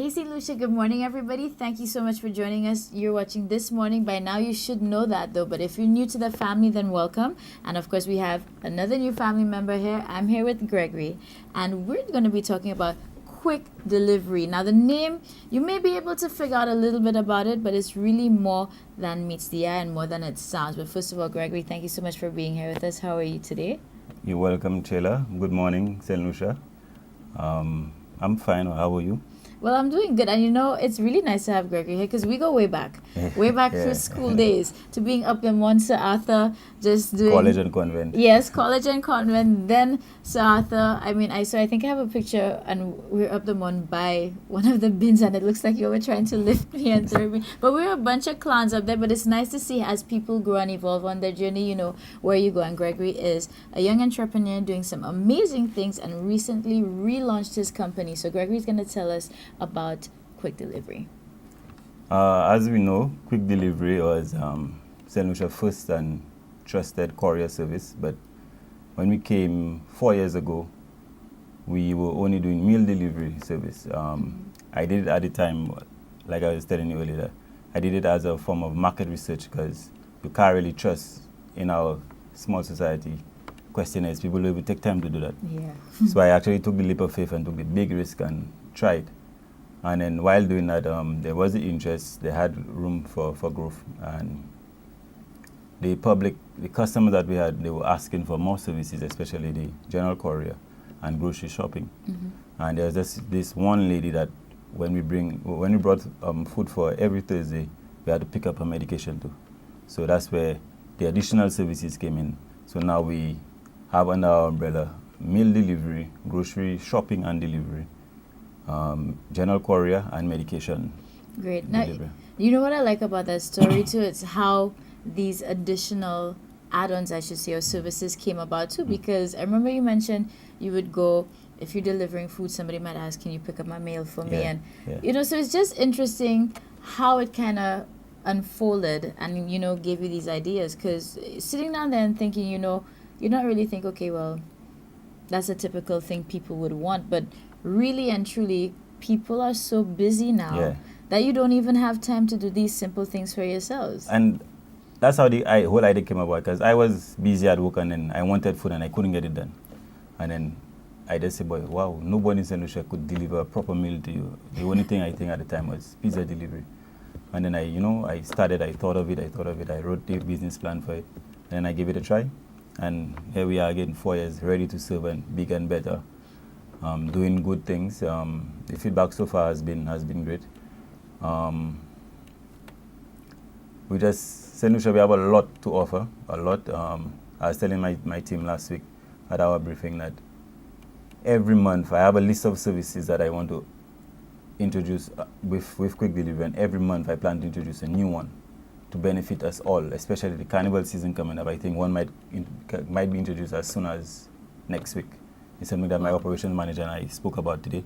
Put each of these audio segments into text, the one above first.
Hey, St. Lucia, good morning, everybody. Thank you so much for joining us. You're watching This Morning. By now, you should know that, though. But if you're new to the family, then welcome. And of course, we have another new family member here. I'm here with Gregory, and we're going to be talking about quick delivery. Now, the name, you may be able to figure out a little bit about it, but it's really more than meets the eye and more than it sounds. But first of all, Gregory, thank you so much for being here with us. How are you today? You're welcome, Taylor. Good morning, St. Lucia. I'm fine. How are you? Well, I'm doing good. And you know, it's really nice to have Gregory here because we go way back. Way back through school days to being up in one Sir Arthur, just doing... College and convent. Yes, college and convent. Then Sir Arthur. I mean, I think I have a picture and we're up the one by one of the bins and it looks like you were trying to lift me and throw me. But we're a bunch of clowns up there. But it's nice to see as people grow and evolve on their journey, you know, where you go. And Gregory is a young entrepreneur doing some amazing things and recently relaunched his company. So Gregory's going to tell us about quick delivery. As we know, quick delivery was St. Lucia's first and trusted courier service. But when we came 4 years ago, we were only doing meal delivery service. I did it at the time, like I was telling you earlier, I did it as a form of market research because you can't really trust in our small society questionnaires. People will take time to do that. Yeah. So I actually took the leap of faith and took the big risk and tried. And then while doing that, there was the interest, they had room for growth. And the customers that we had, they were asking for more services, especially the general courier and grocery shopping. And there was this one lady that when we brought food for every Thursday, we had to pick up her medication too. So that's where the additional services came in. So now we have under our umbrella meal delivery, grocery shopping and delivery, general courier and medication. Great. Now, you know what I like about that story too? It's how these additional add-ons, I should say, or services came about too. Because I remember you mentioned you would go, if you're delivering food, somebody might ask, can you pick up my mail for me? And, you know, so it's just interesting how it kind of unfolded and, you know, gave you these ideas. Because sitting down there and thinking, you know, you don't really think, okay, well, that's a typical thing people would want. But really and truly, people are so busy now that you don't even have time to do these simple things for yourselves. And that's how the whole idea came about, because I was busy at work and then I wanted food and I couldn't get it done. And then I just said, boy, wow, nobody in St. Lucia could deliver a proper meal to you. The only thing I think at the time was pizza delivery. And then I thought of it, I wrote the business plan for it, and then I gave it a try. And here we are again, 4 years, ready to serve and bigger and better. Doing good things. The feedback so far has been great. St. Lucia, we have a lot to offer, a lot. I was telling my team last week at our briefing that every month I have a list of services that I want to introduce with quick delivery, and every month I plan to introduce a new one to benefit us all, especially the carnival season coming up. I think one might be introduced as soon as next week. It's something that my operations manager and I spoke about today.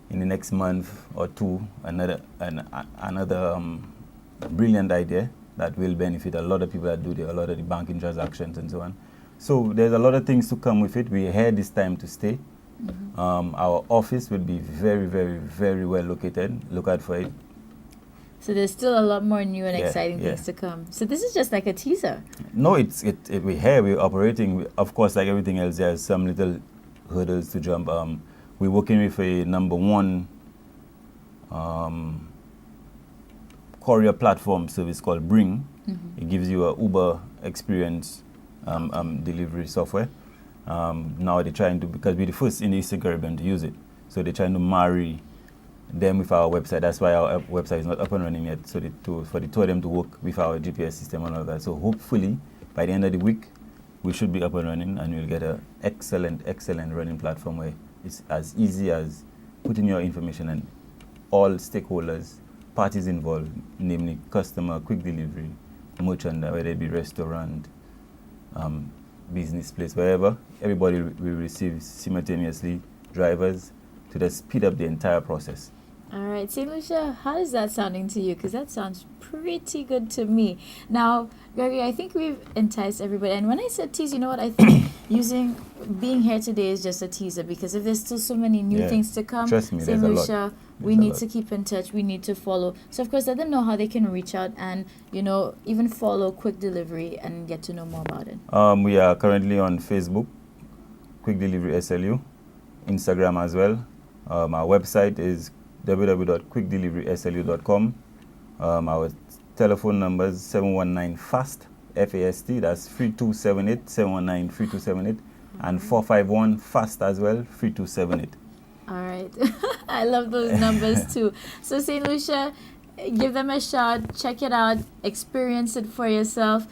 In the next month or two, another brilliant idea that will benefit a lot of people that do a lot of the banking transactions and so on. So there's a lot of things to come with it. We're here this time to stay. Our office will be very, very, very well located. Look out for it. So there's still a lot more new and exciting things to come. So this is just like a teaser. No, we're here, we're operating. Of course, like everything else, there's some little hurdles to jump. We're working with a number one courier platform service called Bring. It gives you a Uber experience delivery software. Now they're trying to, because we're the first in the Eastern Caribbean to use it, so they're trying to marry them with our website. That's why our website is not up and running yet, so for the two of them to work with our GPS system and all that. So hopefully by the end of the week we should be up and running, and we'll get an excellent running platform where it's as easy as putting your information, and all stakeholders, parties involved, namely customer, quick delivery, merchant, whether it be restaurant, business place, wherever, everybody will receive simultaneously, drivers, to just speed up the entire process. All right, St. Lucia, how is that sounding to you? Because that sounds pretty good to me. Now, Gregory, I think we've enticed everybody. And when I said tease, you know what? I think being here today is just a teaser because if there's still so many new Yeah. things to come, Trust me, St. there's a lot. Lucia, we There's a need lot. to keep in touch. We need to follow. So, of course, let them know how they can reach out and, even follow Quick Delivery and get to know more about it. We are currently on Facebook, Quick Delivery SLU, Instagram as well. Our website is www.quickdeliveryslu.com. Our telephone number is 719-FAST, F-A-S-T, that's 3278, 719-3278, and 451-FAST as well, 3278. All right. I love those numbers too. So, St. Lucia, give them a shot, check it out, experience it for yourself.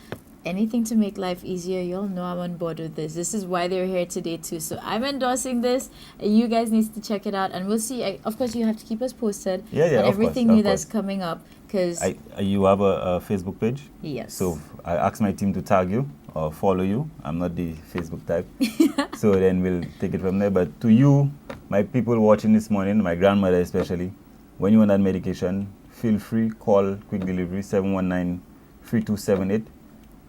Anything to make life easier, you all know I'm on board with this. This is why they're here today too. So I'm endorsing this. You guys need to check it out, and we'll see. Of course, you have to keep us posted Yeah, on of everything course, new of that's course. coming up. Because You have a Facebook page? yes, So I asked my team to tag you or follow you. I'm not the Facebook type. So then we'll take it from there. But to you, my people watching this morning, my grandmother especially, when you want that medication, feel free, call Quick Delivery, 719-3278.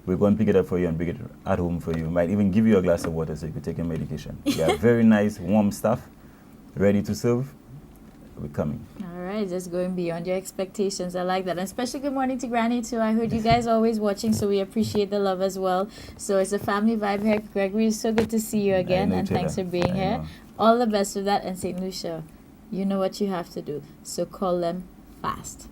We're going to pick it up for you and bring it at home for you. Might even give you a glass of water so you can take your medication. Yeah, very nice, warm stuff, ready to serve. We're coming. all right, just going beyond your expectations. I like that. And especially good morning to Granny too. I heard you guys always watching, so we appreciate the love as well. So it's a family vibe here. Gregory, it's so good to see you again, know and each thanks other. for being I here. know. All the best with that. And St. Lucia, you know what you have to do. So call them fast.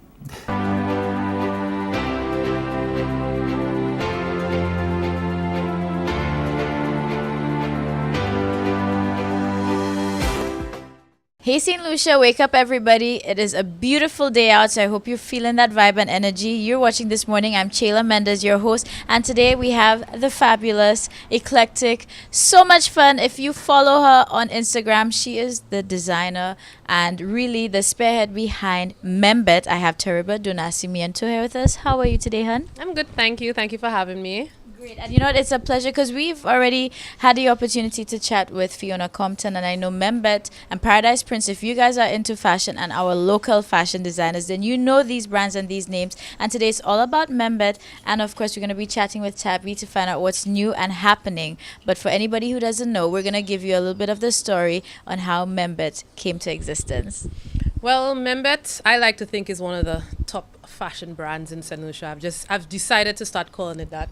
Hey St. Lucia, wake up everybody. It is a beautiful day out, so I hope you're feeling that vibe and energy. You're watching This Morning. I'm Chayla Mendez, your host, and today we have the fabulous, eclectic, so much fun. If you follow her on Instagram, she is the designer and really the spearhead behind Membet. I have Teriba Donasimiento here with us. How are you today, hun? I'm good, thank you. Thank you for having me. Great. And you know what? It's a pleasure because we've already had the opportunity to chat with Fiona Compton, and I know Membet and Paradise Prince. If you guys are into fashion and our local fashion designers, then you know these brands and these names. And today it's all about Membet. And of course, we're going to be chatting with Tabby to find out what's new and happening. But for anybody who doesn't know, we're going to give you a little bit of the story on how Membet came to existence. Well, Membet, I like to think, is one of the top fashion brands in St. Lucia. I've decided to start calling it that,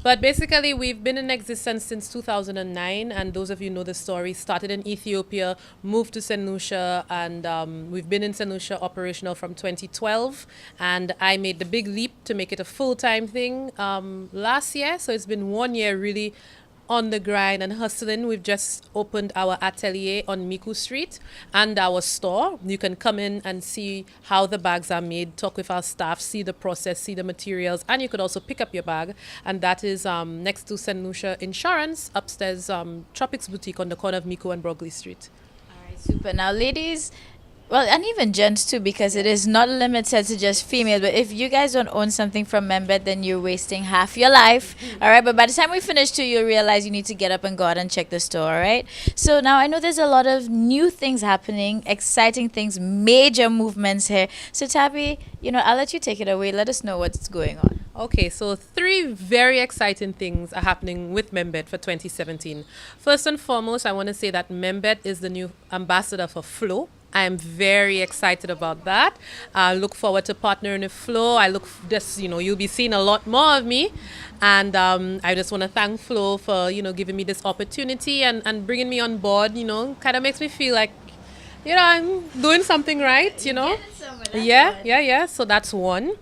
But basically, we've been in existence since 2009, and those of you know the story, started in Ethiopia, moved to St. Lucia, and we've been in St. Lucia operational from 2012, and I made the big leap to make it a full-time thing last year, so it's been 1 year really on the grind and hustling. We've just opened our atelier on Miku Street and our store. You can come in and see how the bags are made, talk with our staff, see the process, see the materials, and you could also pick up your bag. And that is next to St. Lucia Insurance, upstairs Tropics Boutique on the corner of Miku and Brogley Street. All right, super. Now, ladies, well, and even gents too, because it is not limited to just female. But if you guys don't own something from Membet, then you're wasting half your life. All right. But by the time we finish too, you'll realize you need to get up and go out and check the store. All right. So now I know there's a lot of new things happening, exciting things, major movements here. So Tabby, I'll let you take it away. Let us know what's going on. Okay, so 3 very exciting things are happening with Membet for 2017. First and foremost, I want to say that Membet is the new ambassador for Flow. I am very excited about that. I look forward to partnering with Flo. You'll be seeing a lot more of me. And I just want to thank Flo for, giving me this opportunity and bringing me on board, kind of makes me feel like, I'm doing something right, Yeah. So that's one.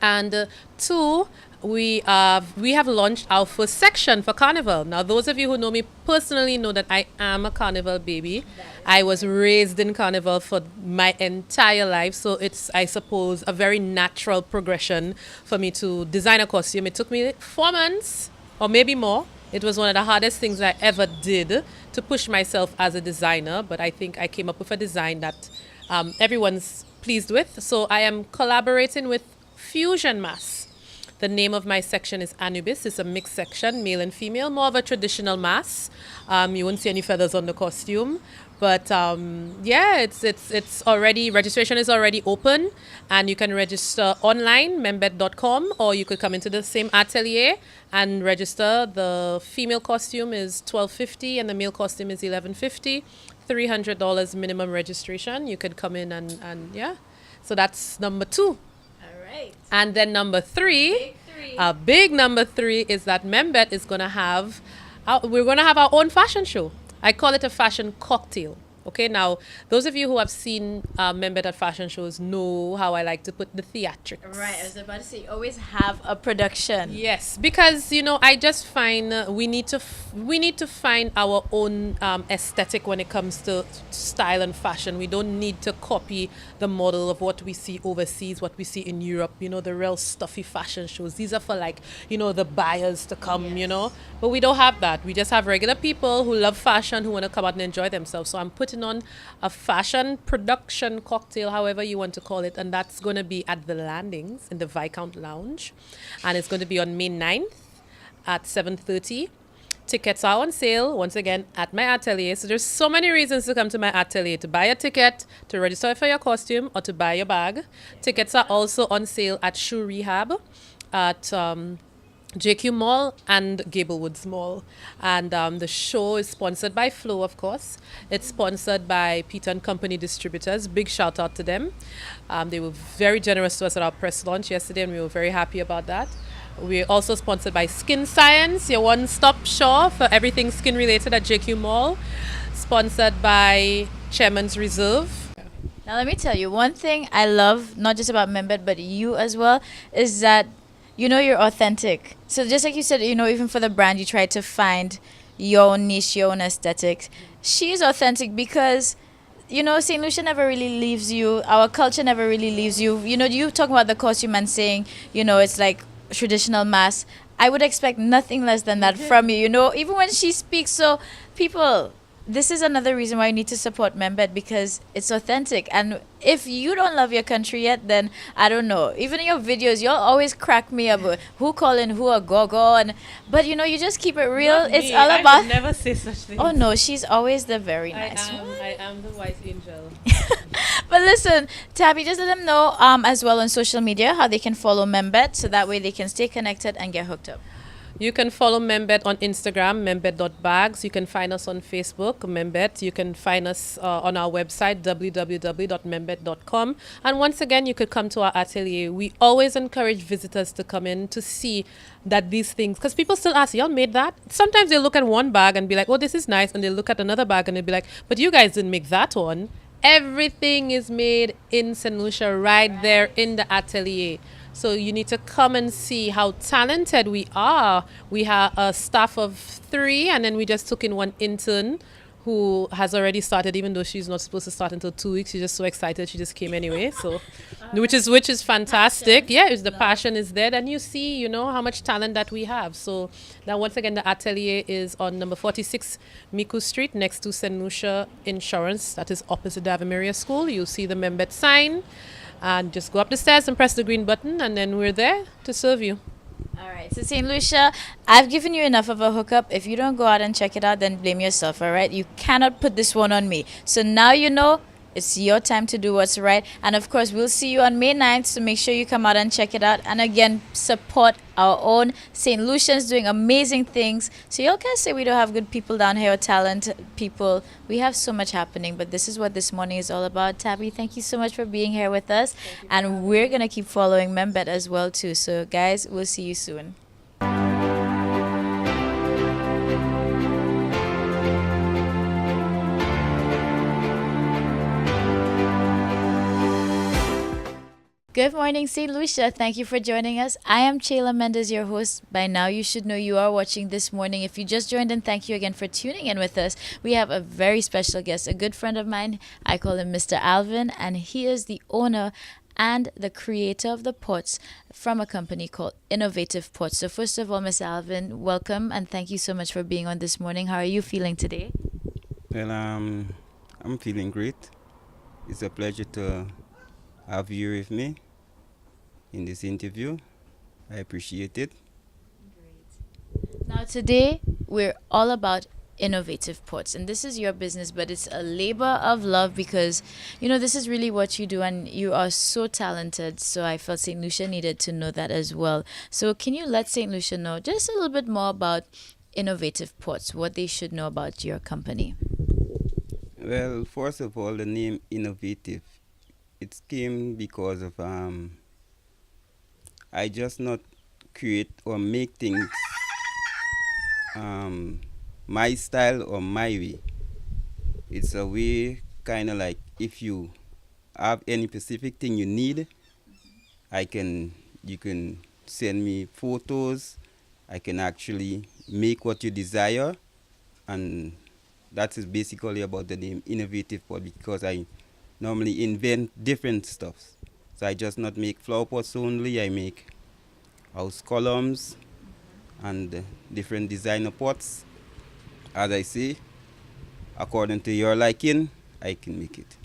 And 2, we have launched our first section for Carnival. Now, those of you who know me personally know that I am a Carnival baby. I was raised in Carnival for my entire life, so it's, I suppose, a very natural progression for me to design a costume. It took me 4 months, or maybe more. It was one of the hardest things I ever did to push myself as a designer, but I think I came up with a design that everyone's pleased with. So I am collaborating with Fusion Mass. The name of my section is Anubis. It's a mixed section, male and female, more of a traditional mass. You won't see any feathers on the costume. But yeah, it's already, registration is already open, and you can register online, membet.com, or you could come into the same atelier and register. The female costume is $12.50 and the male costume is $11.50. $300 minimum registration. You could come in and yeah. So that's number 2. All right. And then number 3, a big number 3 is that Membet is gonna have, we're gonna have our own fashion show. I call it a fashion cocktail. Okay, now those of you who have seen Membet at fashion shows know how I like to put the theatrics. Right, I was about to say, you always have a production. Yes, because I just find we need to find our own aesthetic when it comes to style and fashion. We don't need to copy the model of what we see overseas, what we see in Europe. The real stuffy fashion shows. These are for the buyers to come. Yes. But we don't have that. We just have regular people who love fashion, who want to come out and enjoy themselves. So I'm putting on a fashion production cocktail, however you want to call it, and that's going to be at the Landings in the Viscount Lounge, and it's going to be on May 9th at 7:30. Tickets are on sale once again at my atelier. So there's so many reasons to come to my atelier: to buy a ticket, to register for your costume, or to buy your bag. Tickets are also on sale at Shoe Rehab, at JQ Mall and Gablewoods Mall. And the show is sponsored by Flow, of course. It's sponsored by Peter and Company Distributors. Big shout out to them. They were very generous to us at our press launch yesterday, and we were very happy about that. We're also sponsored by Skin Science, your one-stop shop for everything skin related at JQ Mall. Sponsored by Chairman's Reserve. Now let me tell you, one thing I love, not just about Membet, but you as well, is that you're authentic. So just like you said, even for the brand, you try to find your own niche, your own aesthetic. She is authentic because, St. Lucia never really leaves you. Our culture never really leaves you. You talk about the costume and saying, it's like traditional mass. I would expect nothing less than that from you, even when she speaks. So people, this is another reason why you need to support Membet, because it's authentic. And if you don't love your country yet, then I don't know. Even in your videos, you'll always crack me up with who calling who a go-go. But you just keep it real. Not It's me. all I about... would never say such things. Oh no, she's always the very nice one. I am the white angel. But listen, Tabby, just let them know as well on social media how they can follow Membet, so that way they can stay connected and get hooked up. You can follow Membet on Instagram, membet.bags. You can find us on Facebook, Membet. You can find us on our website, www.membet.com. And once again, you could come to our atelier. We always encourage visitors to come in to see that these things, because people still ask, y'all made that? Sometimes they look at one bag and be like, oh, this is nice. And they look at another bag and they'll be like, but you guys didn't make that one. Everything is made in St. Lucia right there in the atelier. So you need to come and see how talented we are. We have a staff of 3, and then we just took in one intern who has already started, even though she's not supposed to start until 2 weeks. She's just so excited. She just came anyway. So, which is fantastic. Yeah, it's the passion is there. And you see, how much talent that we have. So now, once again, the atelier is on number 46 Miku Street, next to St. Lucia Insurance. That is opposite the Ave Maria School. You'll see the Membet sign. And just go up the stairs and press the green button, and then we're there to serve you. All right. So St. Lucia, I've given you enough of a hookup. If you don't go out and check it out, then blame yourself, all right? You cannot put this one on me. So now it's your time to do what's right. And of course, we'll see you on May 9th. So make sure you come out and check it out. And again, support our own St. Lucians doing amazing things. So y'all can't say we don't have good people down here or talent people. We have so much happening. But this is what this morning is all about. Tabby, thank you so much for being here with us. And we're going to keep following Membet as well, too. So guys, we'll see you soon. Good morning, St. Lucia. Thank you for joining us. I am Chayla Mendez, your host. By now, you should know you are watching This Morning. If you just joined in, thank you again for tuning in with us. We have a very special guest, a good friend of mine. I call him Mr. Alvin, and he is the owner and the creator of the pots from a company called Innovative Pots. So first of all, Mr. Alvin, welcome, and thank you so much for being on This Morning. How are you feeling today? Well, I'm feeling great. It's a pleasure to have you with me in this interview. I appreciate it. Now today, we're all about Innovative Pots. And this is your business, but it's a labor of love because, this is really what you do and you are so talented. So I felt St. Lucia needed to know that as well. So can you let St. Lucia know just a little bit more about Innovative Pots, what they should know about your company? Well, first of all, the name Innovative, it came because of I just not create or make things my style or my way. It's a way kind of like if you have any specific thing you need, you can send me photos. I can actually make what you desire, and that is basically about the name Innovative Pot because I normally invent different stuffs. So I just not make flower pots only. I make house columns and different designer pots. As I say, according to your liking, I can make it.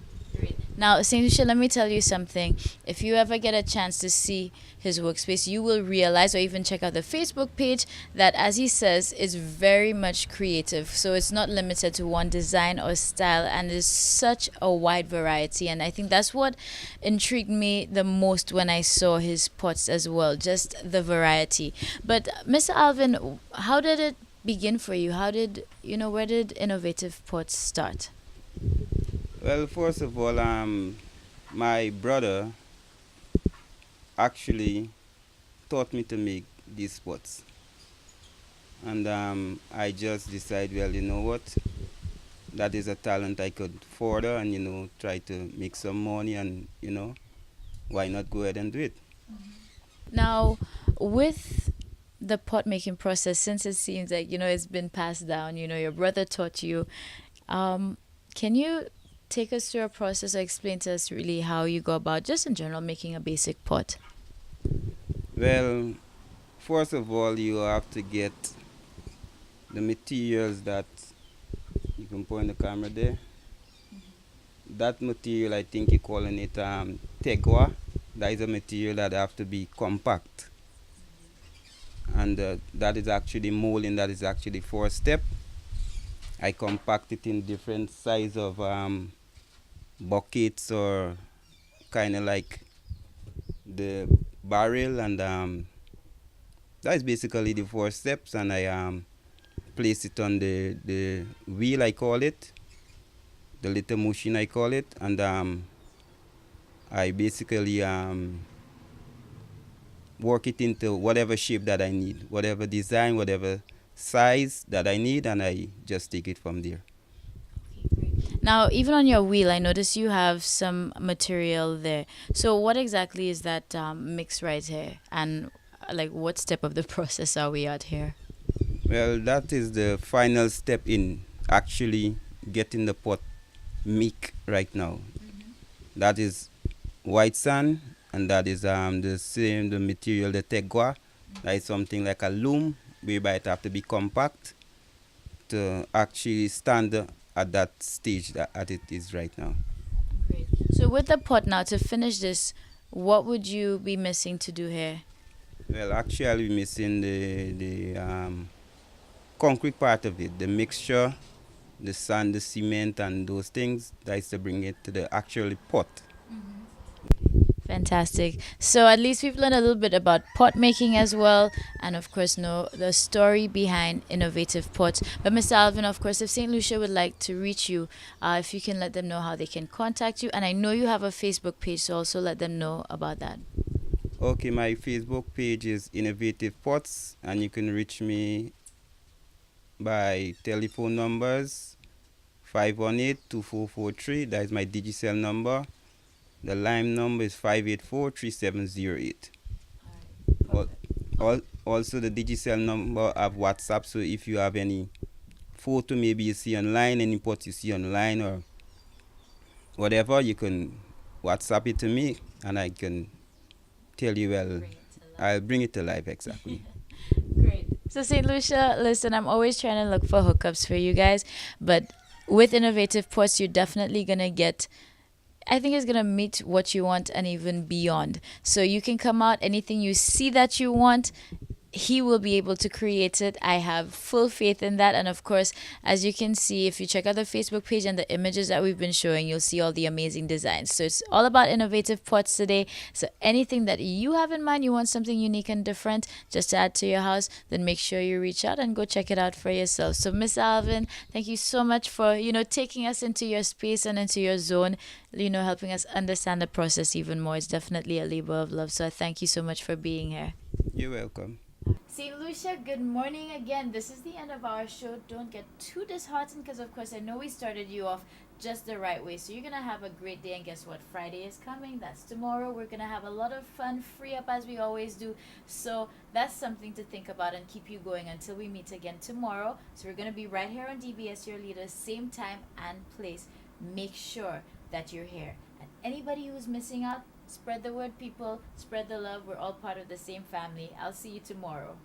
Now, St. Lucia, let me tell you something. If you ever get a chance to see his workspace, you will realize, or even check out the Facebook page, that as he says, it's very much creative. So it's not limited to one design or style, and there's such a wide variety. And I think that's what intrigued me the most when I saw his pots as well, just the variety. But Mr. Alvin, how did it begin for you? Where did Innovative Pots start? Well, first of all, my brother actually taught me to make these pots. And I just decided, well, you know what? That is a talent I could further and, try to make some money and, why not go ahead and do it? Now, with the pot making process, since it seems like, it's been passed down, your brother taught you, can you take us through a process or explain to us really how you go about, just in general, making a basic pot? Well, first of all, you have to get the materials that you can put in the camera there. That material, I think you're calling it tegua. That is a material that have to be compact. And that is actually molding, that is actually 4 step. I compact it in different size of buckets or kind of like the barrel, and that is basically the 4 steps. And I place it on the wheel, I call it, the little machine, I call it, and I basically work it into whatever shape that I need, whatever design, whatever size that I need, and I just take it from there. Now, even on your wheel, I notice you have some material there. So what exactly is that mix right here? And what step of the process are we at here? Well, that is the final step in actually getting the pot make right now. That is white sand, and that is the material, the tegua. That is something like a loom, whereby it have to be compact to actually stand at that stage that it is right now. Great. So with the pot now, to finish this, what would you be missing to do here? Well, actually, I'll be missing the concrete part of it, the mixture, the sand, the cement, and those things. That is to bring it to the actual pot. Fantastic. So at least we've learned a little bit about pot making as well, and of course know the story behind Innovative Pots. But Mr. Alvin, of course, if St. Lucia would like to reach you, if you can let them know how they can contact you. And I know you have a Facebook page, so also let them know about that. Okay, my Facebook page is Innovative Pots, and you can reach me by telephone numbers 518-2443. That is my Digicel number. The line number is 584-3708. Also, the Digicel number of WhatsApp. So if you have any photo, maybe you see online, any pot you see online or whatever, you can WhatsApp it to me, and I can tell you, well, I'll bring it to life, exactly. Great. So St. Lucia, listen, I'm always trying to look for hookups for you guys, but with Innovative Pots, you're definitely going to get, I think it's going to meet what you want and even beyond. So you can come out, anything you see that you want, he will be able to create it. I have full faith in that. And of course, as you can see, if you check out the Facebook page and the images that we've been showing, you'll see all the amazing designs. So it's all about innovative pots today. So anything that you have in mind, you want something unique and different just to add to your house, then make sure you reach out and go check it out for yourself. So Miss Alvin, thank you so much for, taking us into your space and into your zone, helping us understand the process even more. It's definitely a labor of love. So I thank you so much for being here. You're welcome. St. Lucia, good morning again. This is the end of our show. Don't get too disheartened because, of course, I know we started you off just the right way. So you're going to have a great day. And guess what? Friday is coming. That's tomorrow. We're going to have a lot of fun, free up as we always do. So that's something to think about and keep you going until we meet again tomorrow. So we're going to be right here on DBS Your Leaders, same time and place. Make sure that you're here. And anybody who's missing out, spread the word, people. Spread the love. We're all part of the same family. I'll see you tomorrow.